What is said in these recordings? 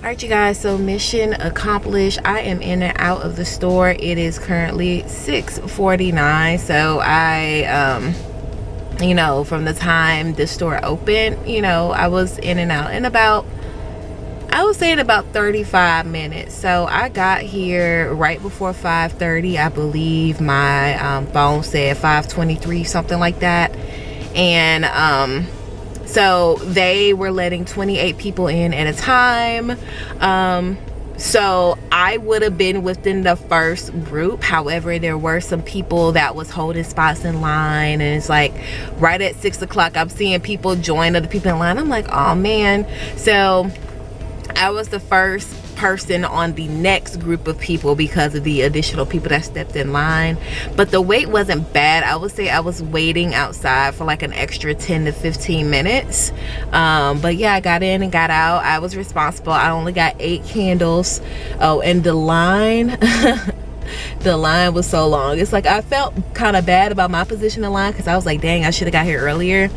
Alright, you guys, so mission accomplished. I am in and out of the store. It is currently 6:49. So I from the time the store opened, I was in and out in about, I would say, in about 35 minutes. So I got here right before 5:30. I believe my phone said 5:23, something like that. And so they were letting 28 people in at a time. So I would have been within the first group. However, there were some people that was holding spots in line, and it's like right at 6 o'clock I'm seeing people join other people in line. I'm like, oh man. So I was the first person on the next group of people because of the additional people that stepped in line. But the wait wasn't bad. I would say I was waiting outside for like an extra 10 to 15 minutes. But yeah, I got in and got out. I was responsible. I only got 8 candles. Oh, and the line the line was so long. It's like I felt kind of bad about my position in line because I was like, dang, I should have got here earlier.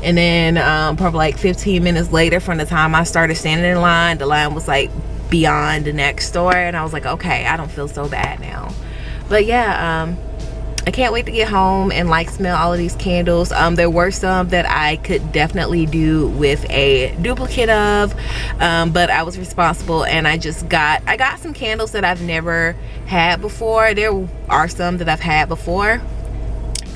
And then probably like 15 minutes later from the time I started standing in line, the line was like beyond the next store, and I was like, okay, I don't feel so bad now. But yeah, I can't wait to get home and like smell all of these candles. There were some that I could definitely do with a duplicate of, but I was responsible and I got some candles that I've never had before. There are some that I've had before,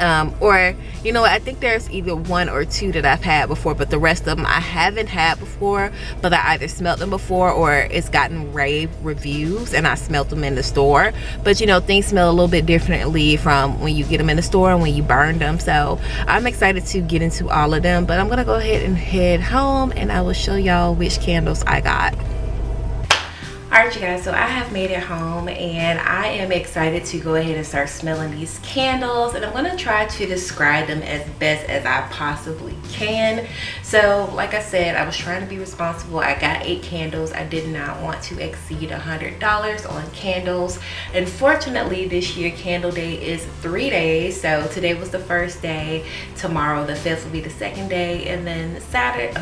or I think there's either 1 or 2 that I've had before, but the rest of them I haven't had before, but I either smelled them before or it's gotten rave reviews and I smelled them in the store. But things smell a little bit differently from when you get them in the store and when you burn them. So I'm excited to get into all of them, but I'm gonna go ahead and head home and I will show y'all which candles I got. Alright, you guys, so I have made it home and I am excited to go ahead and start smelling these candles, and I'm going to try to describe them as best as I possibly can. So like I said, I was trying to be responsible. I got 8 candles. I did not want to exceed $100 on candles. Unfortunately, this year candle day is 3 days. So today was the first day, tomorrow the 5th will be the second day, and then Sunday the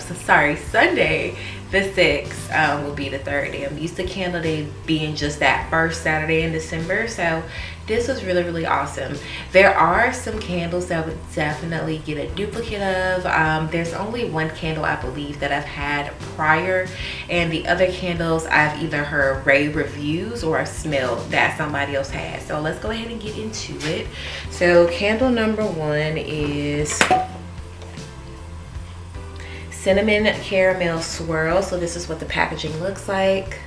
6th will be the 3rd day. I'm used to candle day being just that first Saturday in December, so this was really, really awesome. There are some candles that I would definitely get a duplicate of. There's only 1 candle I believe that I've had prior, and the other candles I've either heard rave reviews or smelled that somebody else had. So let's go ahead and get into it. So candle number 1 is cinnamon caramel swirl. So this is what the packaging looks like,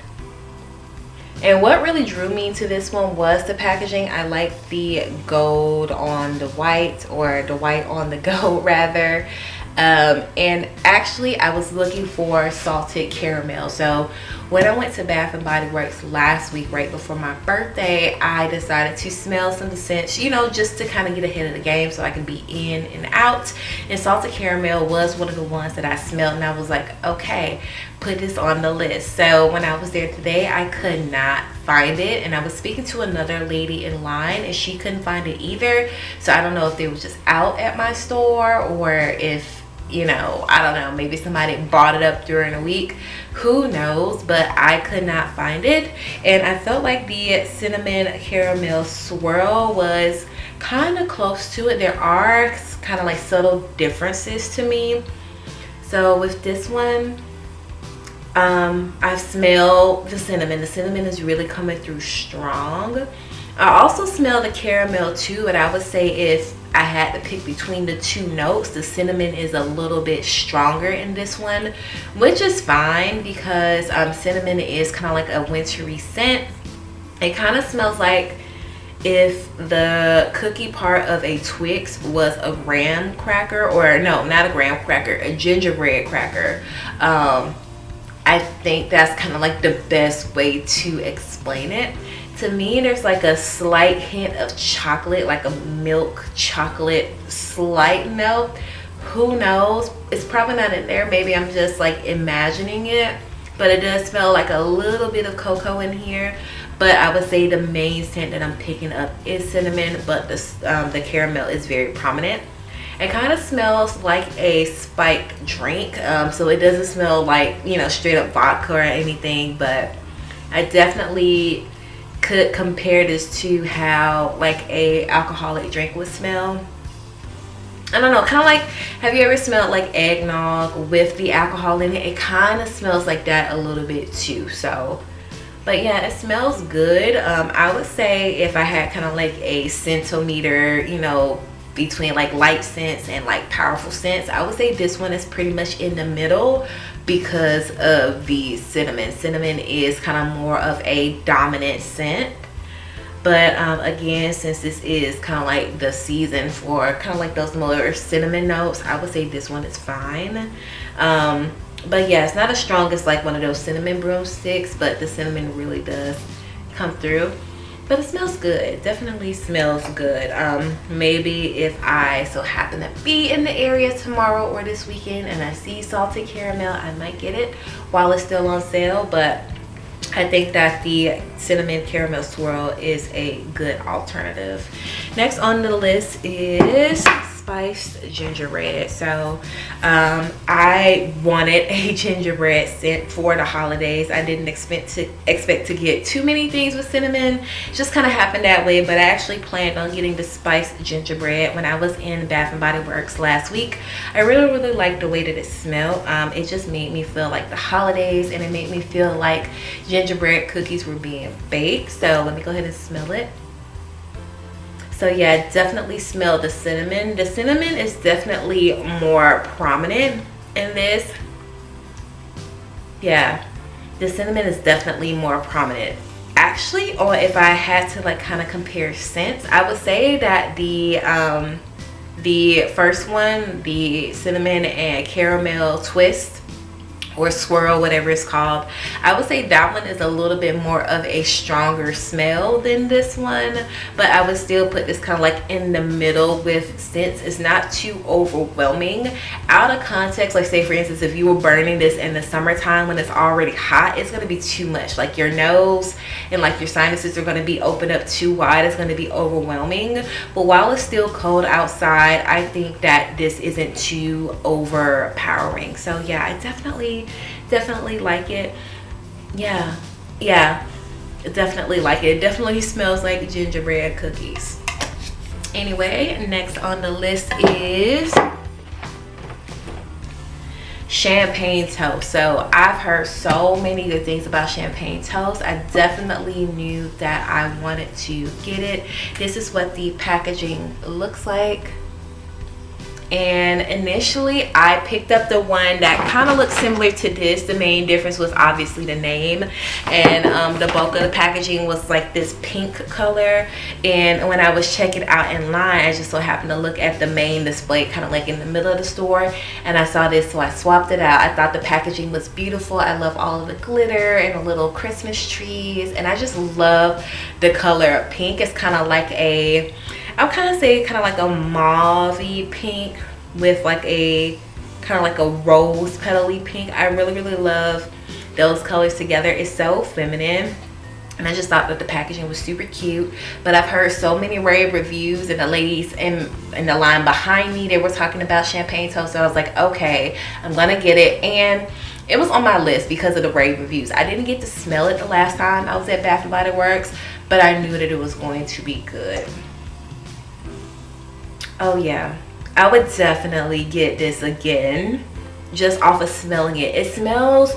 and what really drew me to this one was the packaging. I like the gold on the white, or the white on the gold rather. And actually I was looking for salted caramel. So when I went to Bath and Body Works last week right before my birthday, I decided to smell some scents, just to kind of get ahead of the game so I can be in and out. And salted caramel was one of the ones that I smelled, and I was like, okay, put this on the list. So when I was there today, I could not find it, and I was speaking to another lady in line and she couldn't find it either. So I don't know if they was just out at my store, or if I don't know, maybe somebody bought it up during the week, who knows, but I could not find it. And I felt like the cinnamon caramel swirl was kind of close to it. There are kind of like subtle differences to me. So with this one, I smell the cinnamon. The cinnamon is really coming through strong. I also smell the caramel too, and I would say if I had to pick between the 2 notes, the cinnamon is a little bit stronger in this one, which is fine because cinnamon is kind of like a wintry scent. It kind of smells like if the cookie part of a Twix was a graham cracker, or no, not a graham cracker, a gingerbread cracker. I think that's kind of like the best way to explain it. To me, there's like a slight hint of chocolate, like a milk chocolate slight note. Who knows? It's probably not in there. Maybe I'm just like imagining it, but it does smell like a little bit of cocoa in here. But I would say the main scent that I'm picking up is cinnamon, but the caramel is very prominent. It kind of smells like a spiked drink. So it doesn't smell like, you know, straight up vodka or anything, but I definitely could compare this to how like a alcoholic drink would smell. I don't know, kind of like, have you ever smelled like eggnog with the alcohol in it? It kind of smells like that a little bit too. So, but yeah, it smells good. I would say if I had kind of like a scentometer, you know, between like light scents and like powerful scents, I would say this one is pretty much in the middle because of the cinnamon. Cinnamon is kind of more of a dominant scent. But again, since this is kind of like the season for kind of like those more cinnamon notes, I would say this one is fine. But yeah, it's not as strong as like one of those cinnamon broomsticks, but the cinnamon really does come through. But it smells good. It definitely smells good. Maybe if I so happen to be in the area tomorrow or this weekend and I see salted caramel, I might get it while it's still on sale. But I think that the cinnamon caramel swirl is a good alternative. Next on the list is spiced gingerbread. So I wanted a gingerbread scent for the holidays. I didn't expect to get too many things with cinnamon. It just kind of happened that way, but I actually planned on getting the spiced gingerbread when I was in Bath and Body Works last week. I really liked the way that it smelled. It just made me feel like the holidays, and it made me feel like gingerbread cookies were being baked. So let me go ahead and smell it. So yeah, definitely smell the cinnamon. The cinnamon is definitely more prominent in this. Yeah, the cinnamon is definitely more prominent. Actually, or if I had to like kind of compare scents, I would say that the first one, the cinnamon and caramel twist or swirl, whatever it's called, I would say that one is a little bit more of a stronger smell than this one, but I would still put this kind of like in the middle with scents. It's not too overwhelming. Out of context, like say for instance, if you were burning this in the summertime when it's already hot, it's going to be too much. Like your nose and like your sinuses are going to be opened up too wide. It's going to be overwhelming. But while it's still cold outside, I think that this isn't too overpowering. So yeah, I definitely like it. Yeah, definitely like it. It definitely smells like gingerbread cookies. Anyway, next on the list is champagne toast. So I've heard so many good things about champagne toast. I definitely knew that I wanted to get it. This is what the packaging looks like. And initially I picked up the one that kind of looked similar to this. The main difference was obviously the name, and the bulk of the packaging was like this pink color. And when I was checking out in line, I just so happened to look at the main display kind of like in the middle of the store, and I saw this, so I swapped it out. I thought the packaging was beautiful. I love all of the glitter and the little Christmas trees, and I just love the color pink. It's kind of like a, I would kind of say kind of like a mauve-y pink with like a kind of like a rose petal-y pink. I really love those colors together. It's so feminine, and I just thought that the packaging was super cute. But I've heard so many rave reviews, and the ladies in the line behind me, they were talking about champagne toast. So I was like, okay, I'm gonna get it. And it was on my list because of the rave reviews. I didn't get to smell it the last time I was at Bath and Body Works, but I knew that it was going to be good. Oh yeah, I would definitely get this again just off of smelling it. It smells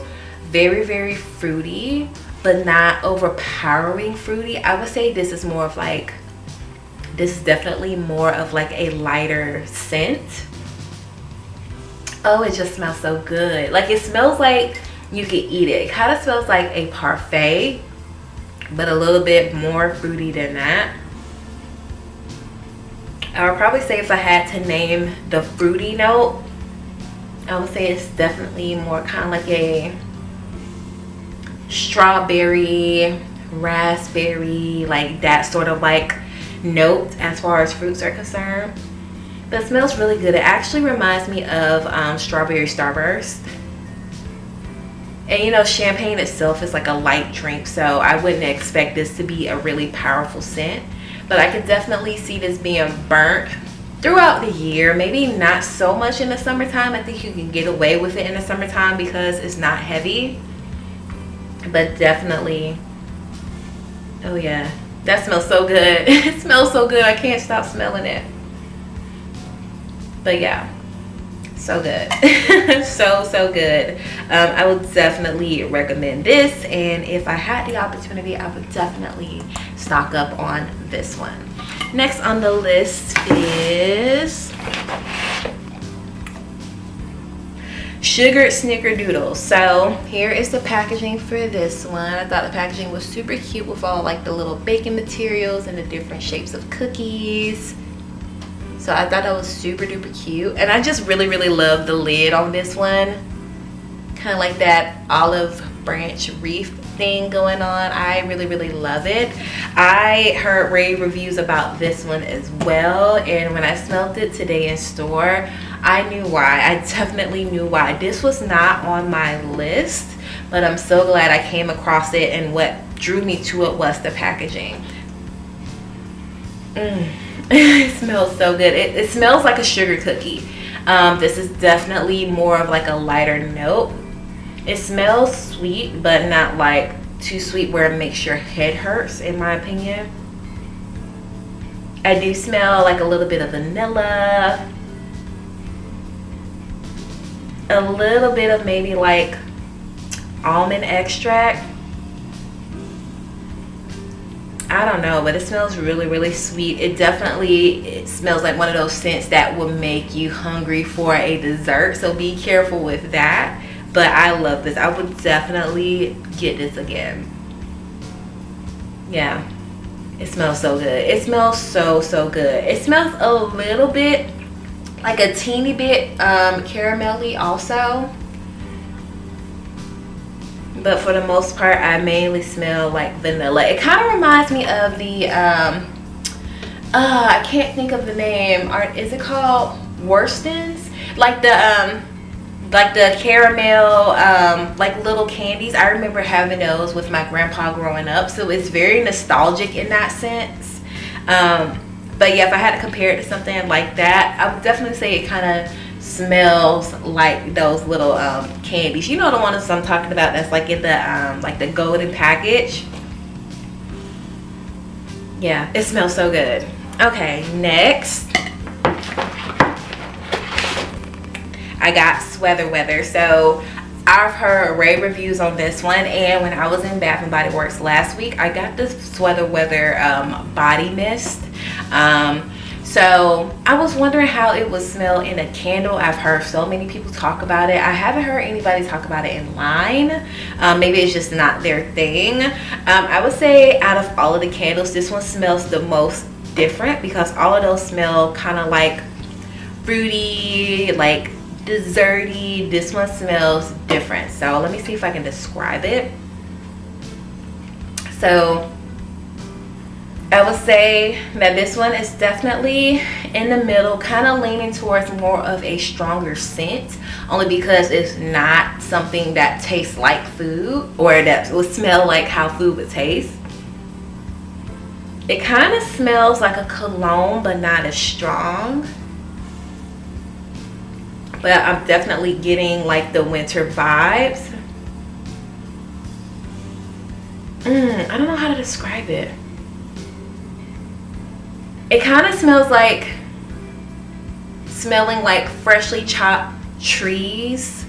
very fruity, but not overpowering fruity. I would say this is more of like, this is definitely more of like a lighter scent. Oh, it just smells so good. Like it smells like you could eat it. It kind of smells like a parfait, but a little bit more fruity than that. I would probably say if I had to name the fruity note, I would say it's definitely more kind of like a strawberry, raspberry, like that sort of like note as far as fruits are concerned. But it smells really good. It actually reminds me of strawberry starburst. And you know, champagne itself is like a light drink, so I wouldn't expect this to be a really powerful scent. But I could definitely see this being burnt throughout the year. Maybe not so much in the summertime. I think you can get away with it in the summertime because it's not heavy. But definitely, oh yeah, that smells so good. It smells so good. I can't stop smelling it. But yeah, so good. So good. I would definitely recommend this, and if I had the opportunity, I would definitely stock up on this one. Next on the list is sugared snickerdoodles. So here is the packaging for this one. I thought the packaging was super cute with all like the little baking materials and the different shapes of cookies. So I thought that was super duper cute, and I just really love the lid on this one. Kind of like that olive branch wreath thing going on. I really love it. I heard rave reviews about this one as well, and when I smelled it today in store, I knew why. I definitely knew why. This was not on my list, but I'm so glad I came across it, and what drew me to it was the packaging. It smells so good. It smells like a sugar cookie. This is definitely more of like a lighter note. It smells sweet, but not like too sweet where it makes your head hurts, in my opinion. I do smell like a little bit of vanilla, a little bit of maybe like almond extract. I don't know, but it smells really sweet. It smells like one of those scents that will make you hungry for a dessert, so be careful with that. But I love this. I would definitely get this again. Yeah, it smells so good. It smells so good. It smells a little bit, like a teeny bit caramelly also. But for the most part, I mainly smell like vanilla. It kind of reminds me of the, I can't think of the name. Is it called Worstons? Like the caramel, like little candies. I remember having those with my grandpa growing up. So it's very nostalgic in that sense. But yeah, if I had to compare it to something like that, I would definitely say it kind of smells like those little candies. You know the ones I'm talking about, that's like in the like the golden package. Yeah, it smells so good. Okay, next I got Sweather Weather. So I've heard rave reviews on this one, and when I was in Bath and Body Works last week, I got this Sweather Weather body mist. So I was wondering how it would smell in a candle. I've heard so many people talk about it. I haven't heard anybody talk about it in line. Maybe it's just not their thing. I would say out of all of the candles, this one smells the most different, because all of those smell kind of like fruity, like desserty. This one smells different. So let me see if I can describe it. So I would say that this one is definitely in the middle, kind of leaning towards more of a stronger scent, only because it's not something that tastes like food, or that would smell like how food would taste. It kind of smells like a cologne, but not as strong. But I'm definitely getting like the winter vibes. I don't know how to describe it. It kind of smells like smelling like freshly chopped trees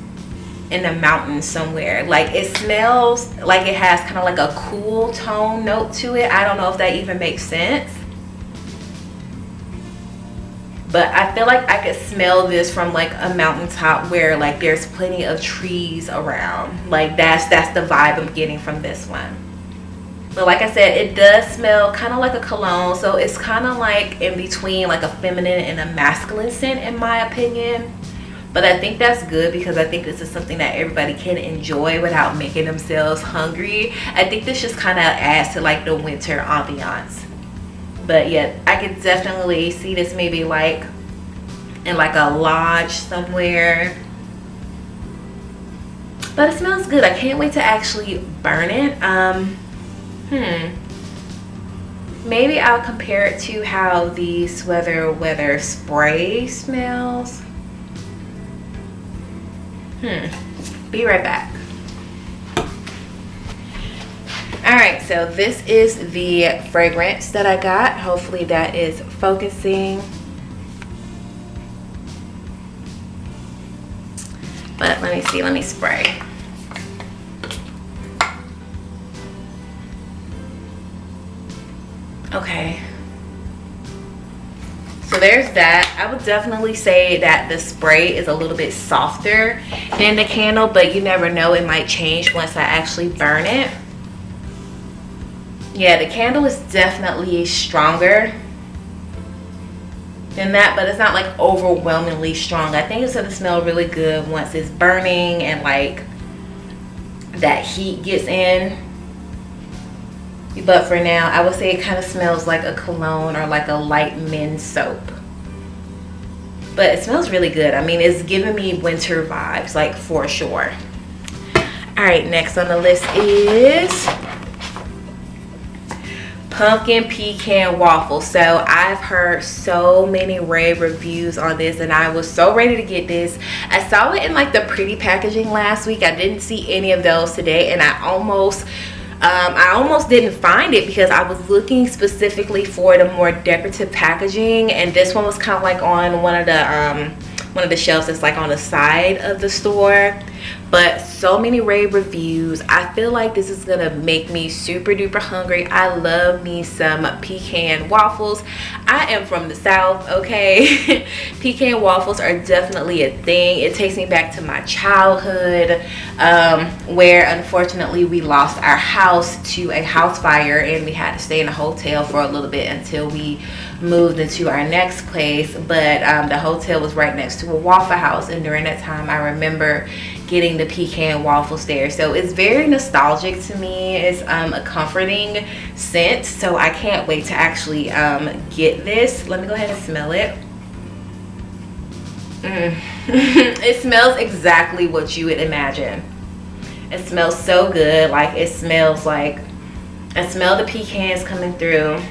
in the mountains somewhere. Like it smells like it has kind of like a cool tone note to it. I don't know if that even makes sense. But I feel like I could smell this from like a mountaintop where like there's plenty of trees around. Like that's the vibe I'm getting from this one. But like I said, it does smell kind of like a cologne. So it's kind of like in between like a feminine and a masculine scent, in my opinion. But I think that's good, because I think this is something that everybody can enjoy without making themselves hungry. I think this just kind of adds to like the winter ambiance. But yeah, I could definitely see this maybe like in like a lodge somewhere. But it smells good. I can't wait to actually burn it. maybe I'll compare it to how the Sweater Weather spray smells. Be right back. Alright, so this is the fragrance that I got. Hopefully that is focusing. But let me see, let me spray. Okay. So there's that. I would definitely say that the spray is a little bit softer than the candle, but you never know, it might change once I actually burn it. Yeah, the candle is definitely stronger than that, but it's not like overwhelmingly strong. I think it's gonna smell really good once it's burning and like that heat gets in. But for now, I would say it kind of smells like a cologne or like a light men's soap. But it smells really good. I mean, it's giving me winter vibes, like for sure. All right, next on the list is pumpkin pecan waffle. So I've heard so many rave reviews on this and I was so ready to get this. I saw it in like the pretty packaging last week. I didn't see any of those today, and I almost didn't find it because I was looking specifically for the more decorative packaging, and this one was kind of like on one of the shelves that's like on the side of the store. But so many rave reviews. I feel like this is gonna make me super duper hungry. I love me some pecan waffles. I am from the South, okay? Pecan waffles are definitely a thing. It takes me back to my childhood, where unfortunately we lost our house to a house fire and we had to stay in a hotel for a little bit until we moved into our next place. But the hotel was right next to a Waffle House, and during that time I remember getting the pecan waffles there. So it's very nostalgic to me. It's a comforting scent, so I can't wait to actually get this. Let me go ahead and smell it. It smells exactly what you would imagine. It smells so good. Like, it smells like, I smell the pecans coming through.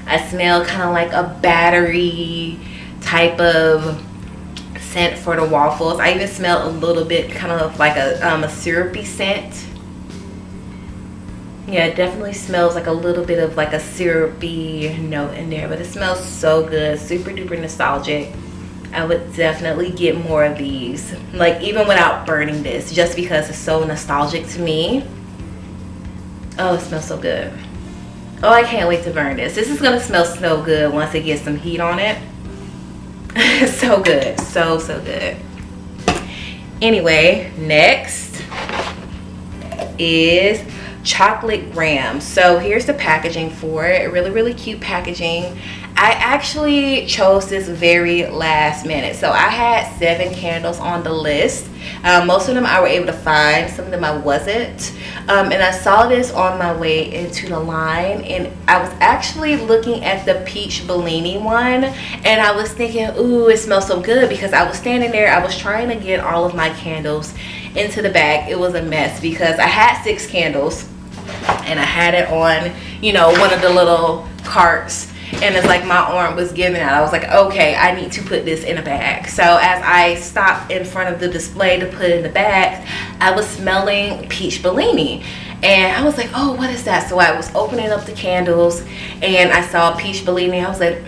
I smell kind of like a battery type of scent for the waffles. I even smell a little bit kind of like a syrupy scent. Yeah, it definitely smells like a little bit of like a syrupy note in there, but it smells so good, super duper nostalgic. I would definitely get more of these, like even without burning this, just because it's so nostalgic to me. Oh, it smells so good. Oh, I can't wait to burn this. This is gonna smell so good once it gets some heat on it. So good, so good. Anyway, next is chocolate grams. So here's the packaging for it. Really cute packaging. I actually chose this very last minute. So I had 7 candles on the list. Most of them I were able to find, some of them I wasn't. And I saw this on my way into the line, and I was actually looking at the peach Bellini one, and I was thinking, ooh, it smells so good, because I was standing there, I was trying to get all of my candles into the bag. It was a mess because I had 6 candles and I had it on, you know, one of the little carts, and it's like my arm was giving out. I was like, okay, I need to put this in a bag. So as I stopped in front of the display to put in the bags, I was smelling peach Bellini, and I was like, oh, what is that? So I was opening up the candles and I saw peach Bellini. I was like,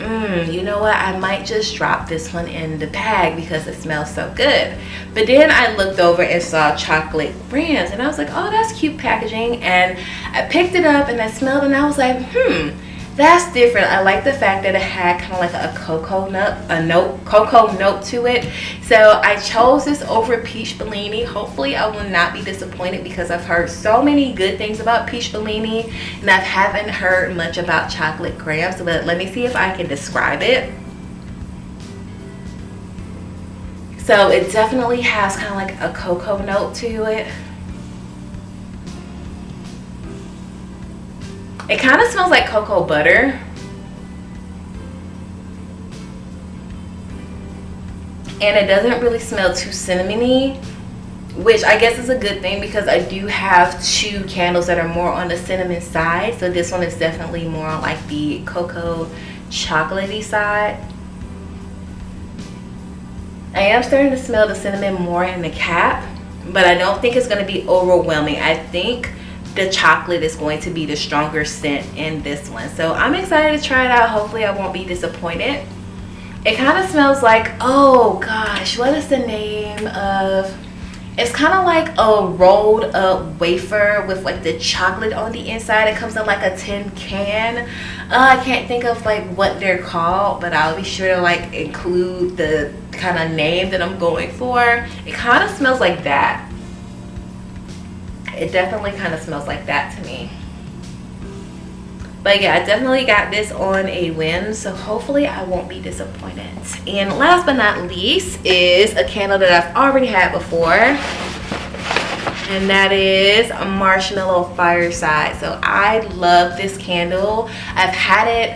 you know what, I might just drop this one in the bag because it smells so good. But then I looked over and saw chocolate grams, and I was like, oh, that's cute packaging. And I picked it up and I smelled it, and I was like, that's different. I like the fact that it had kind of like a cocoa note to it. So I chose this over peach Bellini. Hopefully I will not be disappointed, because I've heard so many good things about peach Bellini and I haven't heard much about chocolate grams. But let me see if I can describe it. So it definitely has kind of like a cocoa note to it. It kind of smells like cocoa butter. And it doesn't really smell too cinnamony. which I guess is a good thing because I do have 2 candles that are more on the cinnamon side. So this one is definitely more on like the cocoa chocolatey side. I am starting to smell the cinnamon more in the cap, but I don't think it's going to be overwhelming. I think the chocolate is going to be the stronger scent in this one. So I'm excited to try it out. Hopefully I won't be disappointed. It kind of smells like, oh gosh, what is the name of, it's kind of like a rolled up wafer with like the chocolate on the inside. It comes in like a tin can. I can't think of like what they're called, but I'll be sure to like include the kind of name that I'm going for. It kind of smells like that. It definitely kind of smells like that to me. But yeah, I definitely got this on a whim, so hopefully I won't be disappointed. And last but not least is a candle that I've already had before, and that is a Marshmallow Fireside. So I love this candle. I've had it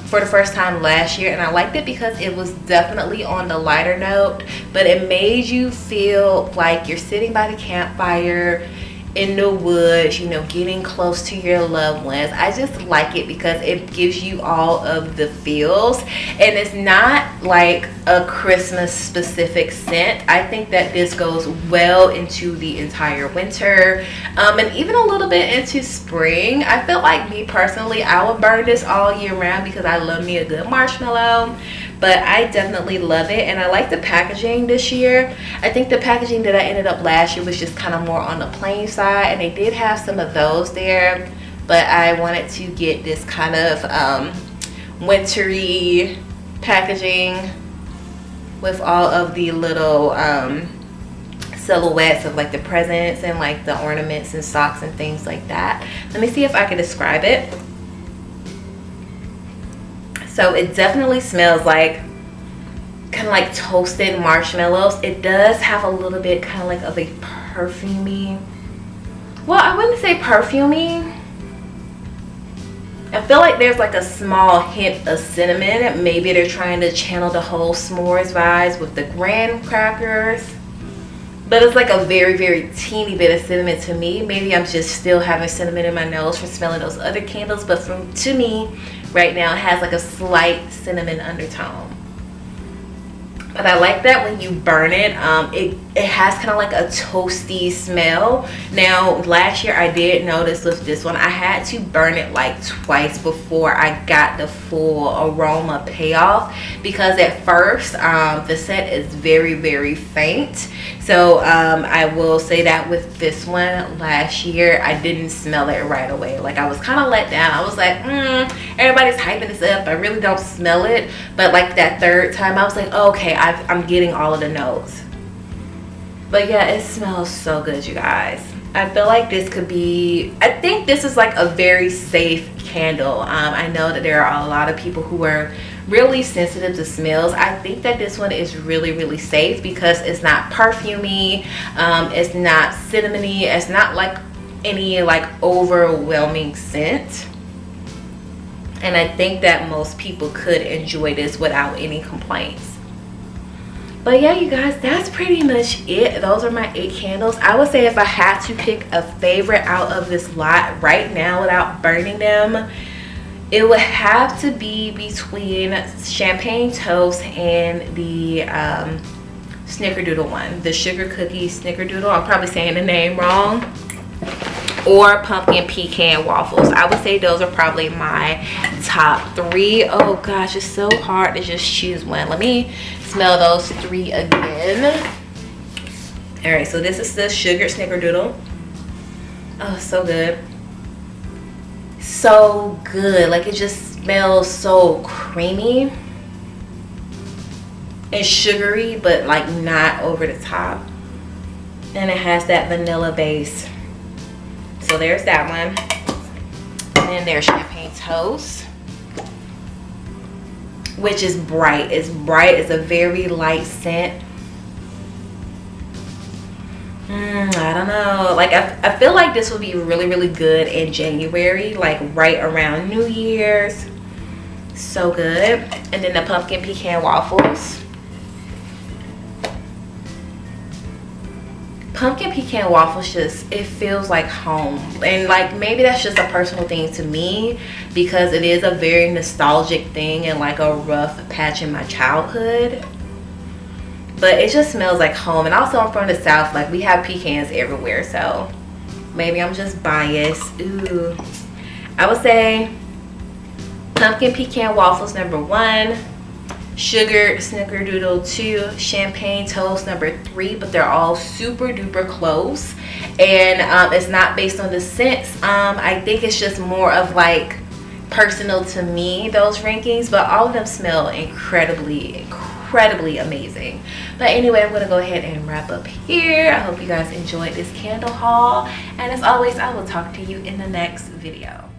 for the first time last year, and I liked it because it was definitely on the lighter note, but it made you feel like you're sitting by the campfire in the woods, you know, getting close to your loved ones. I just like it because it gives you all of the feels, and it's not like a Christmas specific scent. I think that this goes well into the entire winter, and even a little bit into spring. I feel like, me personally, I would burn this all year round because I love me a good marshmallow. But I definitely love it, and I like the packaging this year. I think the packaging that I ended up last year was just kind of more on the plain side, and they did have some of those there, but I wanted to get this kind of wintry packaging with all of the little silhouettes of like the presents and like the ornaments and socks and things like that. Let me see if I can describe it. So it definitely smells like kind of like toasted marshmallows. It does have a little bit kind of like of a perfumey, well, I wouldn't say perfumey. I feel like there's like a small hint of cinnamon. Maybe they're trying to channel the whole s'mores vibes with the graham crackers. But it's like a very, very teeny bit of cinnamon to me. Maybe I'm just still having cinnamon in my nose from smelling those other candles. But to me, right now, it has like a slight cinnamon undertone. But I like that when you burn it, it has kind of like a toasty smell. Now, last year I did notice with this one, I had to burn it like twice before I got the full aroma payoff, because at first the scent is very, very faint. So I will say that with this one last year, I didn't smell it right away. Like, I was kind of let down. I was like, everybody's hyping this up, I really don't smell it. But like that third time, I was like, oh, okay, I'm getting all of the notes. But yeah, it smells so good, you guys. I feel like this could be, I think this is like a very safe candle. I know that there are a lot of people who are really sensitive to smells. I think that this one is really, really safe because it's not perfumey, it's not cinnamony, it's not like any like overwhelming scent. And I think that most people could enjoy this without any complaints. But yeah, you guys, that's pretty much it. Those are my 8 candles. I would say if I had to pick a favorite out of this lot right now without burning them, it would have to be between Champagne Toast and the Snickerdoodle one, the Sugar Cookie Snickerdoodle. I'm probably saying the name wrong. Or Pumpkin Pecan Waffles. I would say those are probably my top 3. Oh gosh, it's so hard to just choose one. Let me smell those 3 again. All right, so this is the Sugar Snickerdoodle. Oh, so good. So good. Like, it just smells so creamy and sugary, but like not over the top. And it has that vanilla base. So there's that one. And then there's Champagne Toast, which is bright. It's bright. It's a very light scent. I don't know. Like, I feel like this would be really, really good in January, like right around New Year's. So good. And then the Pumpkin Pecan Waffles. pumpkin pecan waffles, just, it feels like home. And like, maybe that's just a personal thing to me, because it is a very nostalgic thing and like a rough patch in my childhood, but it just smells like home. And also, I'm from the South, like we have pecans everywhere, so maybe I'm just biased. Ooh, I would say pumpkin pecan waffles #1, sugared snickerdoodle 2, champagne toast #3, but they're all super duper close. And it's not based on the scents. I think it's just more of like personal to me, those rankings, but all of them smell incredibly amazing. But anyway, I'm gonna go ahead and wrap up here. I hope you guys enjoyed this candle haul, and as always, I will talk to you in the next video.